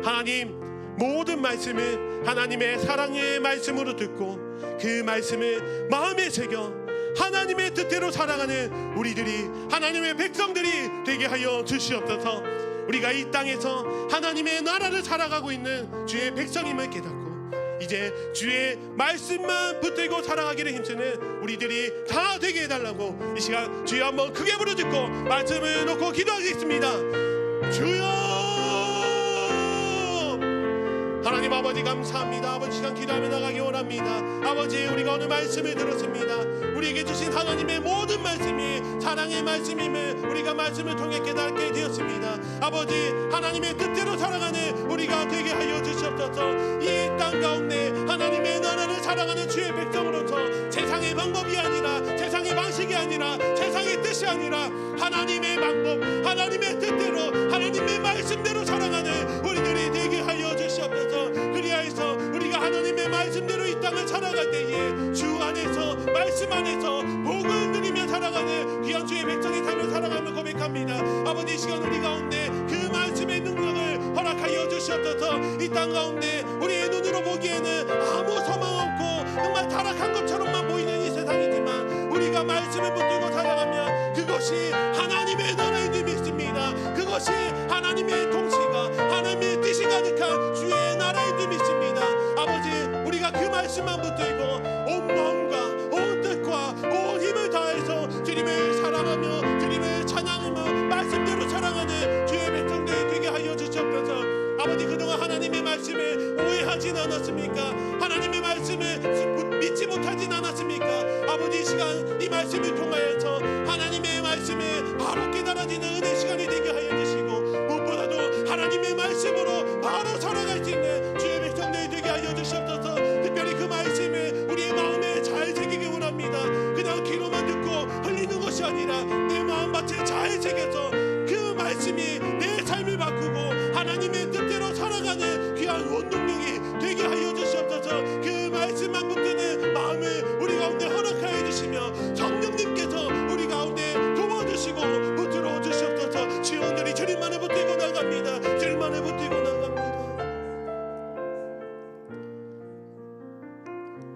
하나님 모든 말씀을 하나님의 사랑의 말씀으로 듣고 그 말씀을 마음에 새겨 하나님의 뜻대로 살아가는 우리들이 하나님의 백성들이 되게 하여 주시옵소서 우리가 이 땅에서 하나님의 나라를 살아가고 있는 주의 백성임을 깨닫고 이제 주의 말씀만 붙들고 살아가기를 힘쓰는 우리들이 다 되게 해달라고 이 시간 주여 한번 크게 부르짖고 말씀을 놓고 기도하겠습니다 주여 하나님 아버지 감사합니다 아버지 시간 기도하며 나가기 원합니다 아버지 우리가 오늘 말씀을 들었습니다 우리에게 주신 하나님의 모든 말씀이 사랑의 말씀임을 우리가 말씀을 통해 깨닫게 되었습니다 아버지 하나님의 뜻대로 살아가는 우리가 되게 하여 주시옵소서 이 땅 가운데 하나님의 나라를 살아가는 주의 백성으로서 세상의 방법이 아니라, 세상의 방식이 아니라, 세상의 뜻이 아니라 하나님의 방법, 하나님의 뜻대로, 하나님의 말씀대로 살아가는 우리들이 되게 하여 주시옵소서. 그리하여서 우리가 하나님의 말씀대로 이 땅을 살아갈 때에 주 안에서, 말씀 안에서 복을 누리며 살아가는 귀한 주의 백성이 삶을 살아가며 고백합니다. 아버지, 이 시간 우리 가운데 그 말씀의 능력을 허락하여 주시옵소서. 이 땅 가운데 우리의 눈으로 보기에는 아무 소망 없고 정말 타락한 것처럼만 보이는 이 세상이지만 우리가 말씀을 붙들고 살아가면 그것이 하나님의 나라인 줄 믿습니다. 그것이 하나님의 통치가, 하나님의 뜻이 가득한 주의 나라인 줄 믿습니다. 아버지, 우리가 그 말씀만 붙들고 온 마음과 온 뜻과 온 힘을 다해서 주님을 사랑하며 주님을 찬양하며 말씀대로 사랑하는 주의 백성들 되게 하여 주시옵소서. 아버지, 그동안 하나님의 말씀을 오해하진 않았습니까? 하나님의 말씀을 믿지 못하진 않았습니까? 아버지, 이 시간 이 말씀을 통하여서 하나님의 말씀을 바로 깨달아지는 은혜 시간이 되게 하여 주시고, 무엇보다도 하나님의 말씀으로 바로 살아갈 수 있는 주의 백성들이 되게 하여 주시옵소서. 특별히 그 말씀을 우리의 마음에 잘 새기기 원합니다. 그냥 귀로만 듣고 흘리는 것이 아니라 내 마음밭에 잘 새겨서 그 말씀이 내 삶을 바꾸고 하나님의 뜻대로 살아가는 귀한 원동력이 되게 하여 주시옵소서. 그 말씀만 붙드는 마음을 우리 가운데 허락하여 주시며 성령님께서 우리 가운데 도와주시고 붙들어 주시옵소서. 지원들이 주님만을 붙들고 나갑니다. 주님만을 붙들고 나갑니다.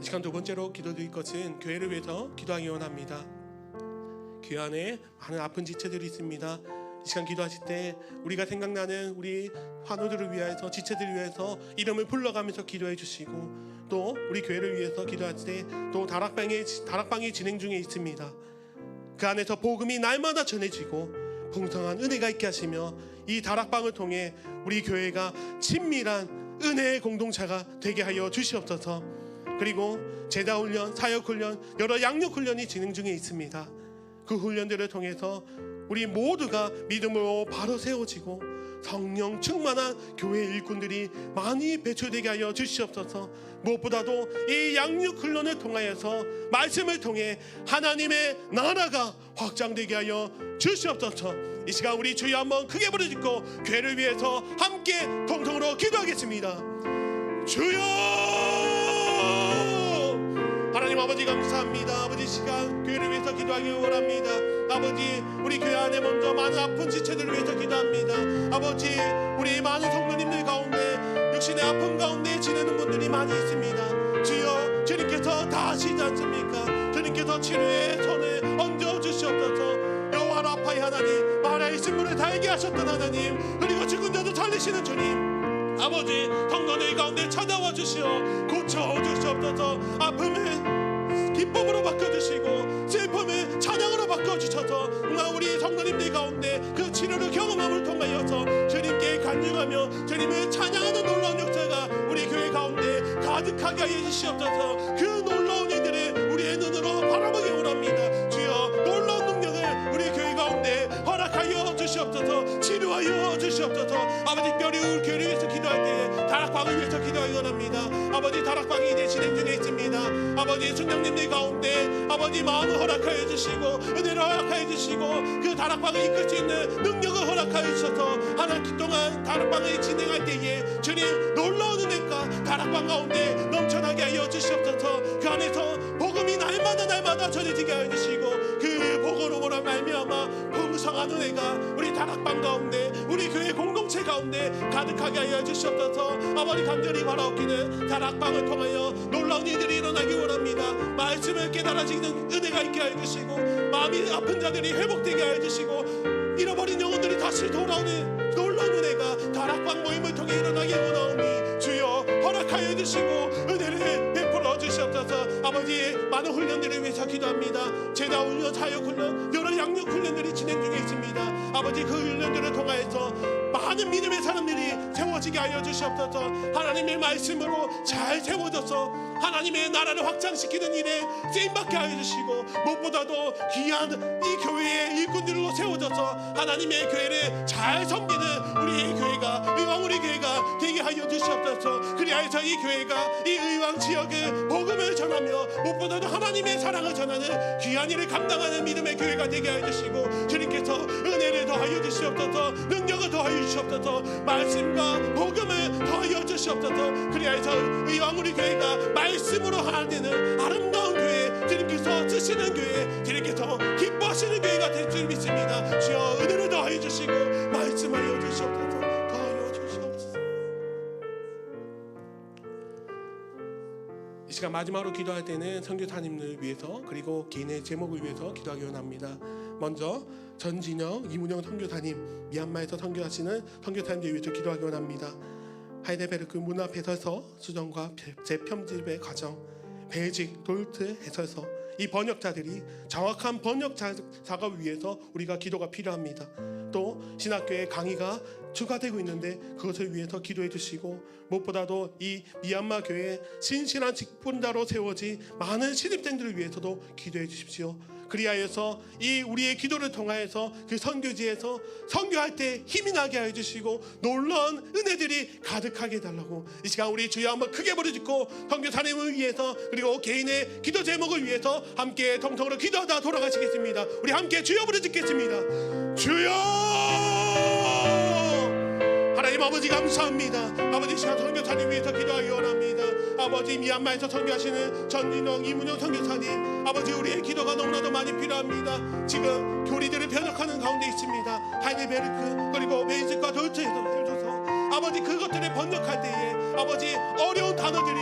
이 시간 두 번째로 기도드릴 것은 교회를 위해서 기도하기 원합니다. 교회 안에 많은 아픈 지체들이 있습니다. 이 시간 기도하실 때 우리가 생각나는 우리 환우들을 위해서, 지체들을 위해서 이름을 불러가면서 기도해 주시고, 또 우리 교회를 위해서 기도할 때 또 다락방이 진행 중에 있습니다. 그 안에서 복음이 날마다 전해지고 풍성한 은혜가 있게 하시며 이 다락방을 통해 우리 교회가 친밀한 은혜의 공동체가 되게 하여 주시옵소서. 그리고 제자훈련, 사역훈련, 여러 양육훈련이 진행 중에 있습니다. 그 훈련들을 통해서 우리 모두가 믿음으로 바로 세워지고 성령 충만한 교회 일꾼들이 많이 배출되게 하여 주시옵소서. 무엇보다도 이 양육 훈련을 통하여서 말씀을 통해 하나님의 나라가 확장되게 하여 주시옵소서. 이 시간 우리 주여 한번 크게 부르짖고 교회를 위해서 함께 통성으로 기도하겠습니다. 주여! 하나님 아버지, 감사합니다. 아버지, 시간 교회를 위해서 기도하기 원합니다. 아버지, 우리 교회 안에 먼저 많은 아픈 지체들을 위해서 기도합니다. 아버지, 우리 많은 성도님들 가운데 역시 내 아픔 가운데 지내는 분들이 많이 있습니다. 주여, 주님께서 다 아시지 않습니까? 주님께서 치료의 손을 얹어 주시옵소서. 여호와 라파의 하나님, 마라의 신분을 달게 하셨던 하나님, 그리고 죽은 자도 살리시는 주님, 아버지, 성도들 가운데 찾아와 주시어 고쳐 주시옵소서. 아픔을 기쁨으로 바꿔주시고 슬픔을 찬양으로 바꿔주셔서 정말 우리 성도님들 가운데 그 치료를 경험함을 통하여서 주님께 간증하며 주님을 찬양하는 놀라운 역사가 우리 교회 가운데 가득하게 하여 주시옵소서. 그 놀라운 이들을 우리의 눈으로 바라보기 원합니다. 주여, 놀라운 능력을 우리 교회 가운데 허락하여 주시옵소서. 치료하여 주시옵소서. 아버지, 특별히 우리 교회를 위해서 기도할 때 다락방을 위해서 기도하기 원합니다. 아버지, 다락방이 이제 진행 중에 있습니다. 아버지, 순장님들 가운데 아버지 마음을 허락하여 주시고 은혜를 허락하여 주시고 그 다락방을 이끌 수 있는 능력을 허락하여 주셔서 한 학기 동안 다락방을 진행할 때에 주님, 놀라운 은혜가 다락방 가운데 넘쳐나게 하여 주시옵소서. 그 안에서 복음이 날마다 전해지게 하여 주시고 그 복음으로 말미암아 풍성한 은혜가 우리 다락방 가운데, 우리 교회 공동체 가운데 가득하게 하여 주시옵소서. 아버지, 간절히 바라옵기는 다락방을 통하여 놀라운 일들이 일어나기 원합니다. 말씀을 깨달아지는 은혜가 있게 하여 주시고 마음이 아픈 자들이 회복되게 하여 주시고 잃어버린 영혼들이 다시 돌아오는 놀라운 은혜가 다락방 모임을 통해 일어나기 원하오니 주여, 허락하여 주시고 은혜를 베풀어 주시옵소서. 아버지, 많은 훈련들을 위해서 기도합니다. 제자 훈련, 사역 훈련, 여러 양육 훈련들이 진행 중에 있습니다. 아버지, 그 훈련들을 통하여서 많은 믿음의 사람들이 세워지게 하여 주시옵소서. 하나님의 말씀으로 잘 세워져서 하나님의 나라를 확장시키는 일에 쓰임받게 하여 주시고, 무엇보다도 귀한 이 교회의 일꾼들로 세워져서 하나님의 교회를 잘 섬기는 우리의 교회가, 의왕 우리 교회가 되게 하여 주시옵소서. 그리하여서 이 교회가 이 의왕 지역에 복음을 전하며 무엇보다도 하나님의 사랑을 전하는 귀한 일을 감당하는 믿음의 교회가 되게 하여 주시고, 주님께서 은혜를 더하여 주시옵소서, 능력을 더하여 주시옵소서, 말씀과 복음을 더하여 주시옵소서. 그리하여서 의왕 우리 교회가 말씀으로 하나 되는 아름다운 교회, 주님께서 쓰시는 교회, 주님께서 기뻐하시는 교회가 될 줄 믿습니다. 주여 은혜를 더하여 주시고 말씀하여 주시옵소서, 더하여 주시옵소서. 이 시간 마지막으로 기도할 때는 선교사님을 위해서 그리고 개인의 제목을 위해서 기도하기 원합니다. 먼저 전진영, 이문영 선교사님, 미얀마에서 선교하시는 선교사님들 위해서 기도하기 원합니다. 하이델베르크 문 앞에 서서 수정과 재편집의 과정, 베이직, 돌트 해설서, 이 번역자들이 정확한 번역 작업을 위해서 우리가 기도가 필요합니다. 또 신학교의 강의가 추가되고 있는데 그것을 위해서 기도해 주시고, 무엇보다도 이 미얀마 교회에 신실한 직분자로 세워진 많은 신입생들을 위해서도 기도해 주십시오. 그리하여서 이 우리의 기도를 통하여서 그 선교지에서 선교할 때 힘이 나게 하여 주시고 놀라운 은혜들이 가득하게 해달라고 이 시간 우리 주여 한번 크게 부르짖고 선교사님을 위해서 그리고 개인의 기도 제목을 위해서 함께 통성으로 기도하다 돌아가시겠습니다. 우리 함께 주여 부르짖겠습니다. 주여! 하나님 아버지 감사합니다. 아버지 시간 선교사님 위해서 기도하기 원합니다. 아버지 미얀마에서 선교하시는 전진영, 이문영 선교사님, 아버지 우리의 기도가 너무나도 많이 필요합니다. 지금 교리들을 변혁하는 가운데 있습니다. 하이델베르크 그리고 베이직과 돌트에서 해주셔서 아버지 그것들을 번역할 때에 아버지 어려운 단어들이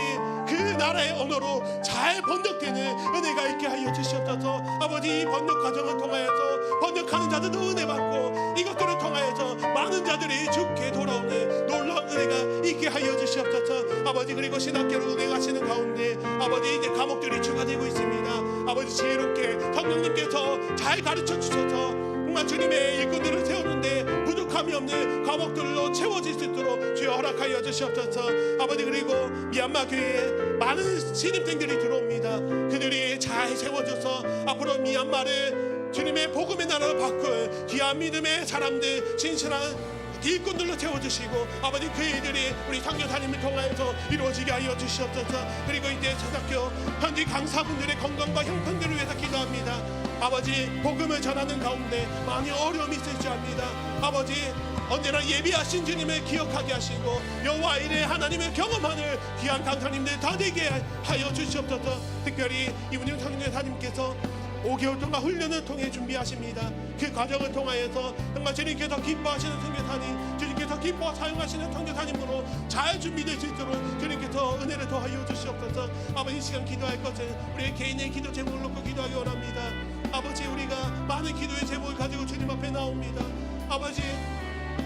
그 나라의 언어로 잘 번역되는 은혜가 있게 하여 주시옵소서. 아버지 이 번역 과정을 통하여서 번역하는 자들도 은혜 받고 이것들을 통하여서 많은 자들이 죽게 돌아오는 놀라운 은혜가 있게 하여 주시옵소서. 아버지 그리고 신학교로 운행하시는 가운데 아버지 이제 과목들이 추가되고 있습니다. 아버지 지혜롭게 성령님께서 잘 가르쳐 주셔서 정말 주님의 일꾼들을 세우는데 부족함이 없는 과목들로 채워질 수 있도록 주여 허락하여 주시옵소서. 아버지 그리고 미얀마 교회에 많은 신입생들이 들어옵니다. 그들이 잘 세워져서 앞으로 미얀마를 주님의 복음의 나라로 바꿀 귀한 믿음의 사람들, 진실한 일꾼들로 채워주시고 아버지 그 일들이 우리 선교사님을 통하여서 이루어지게 하여 주시옵소서. 그리고 이제 초등학교 현지 강사분들의 건강과 형편들을 위해서 기도합니다. 아버지 복음을 전하는 가운데 많이 어려움이 있을지 압니다. 아버지 언제나 예비하신 주님을 기억하게 하시고 여호와 이레 하나님을 경험하는 귀한 강사님들 다 되게 하여 주시옵소서. 특별히 이문영 선교사님께서 5개월 동안 훈련을 통해 준비하십니다. 그 과정을 통하여서 정말 주님께서 기뻐하시는 선교사님, 주님께서 기뻐 사용하시는 선교사님으로 잘 준비될 수 있도록 주님께서 은혜를 더하여 주시옵소서. 아버지 이 시간 기도할 것은 우리의 개인의 기도 제목을 놓고 기도하기 원합니다. 아버지 우리가 많은 기도의 제목을 가지고 주님 앞에 나옵니다. 아버지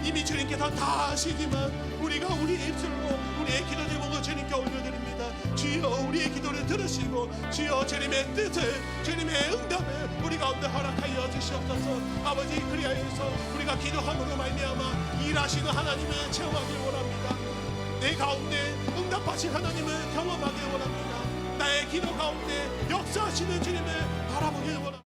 이미 주님께서 다 아시지만 우리가 우리의 입술로 우리의 기도 제목을 주님께 올려드립니다. 주여 우리의 기도를 들으시고 주여 주님의 뜻을, 주님의 응답을 우리 가운데 허락하여 주시옵소서. 아버지 그리하여서 우리가 기도함으로 말미암아 일하시는 하나님을 체험하길 원합니다. 내 가운데 응답하신 하나님을 경험하길 원합니다. 나의 기도 가운데 역사하시는 주님을 바라보길 원합니다.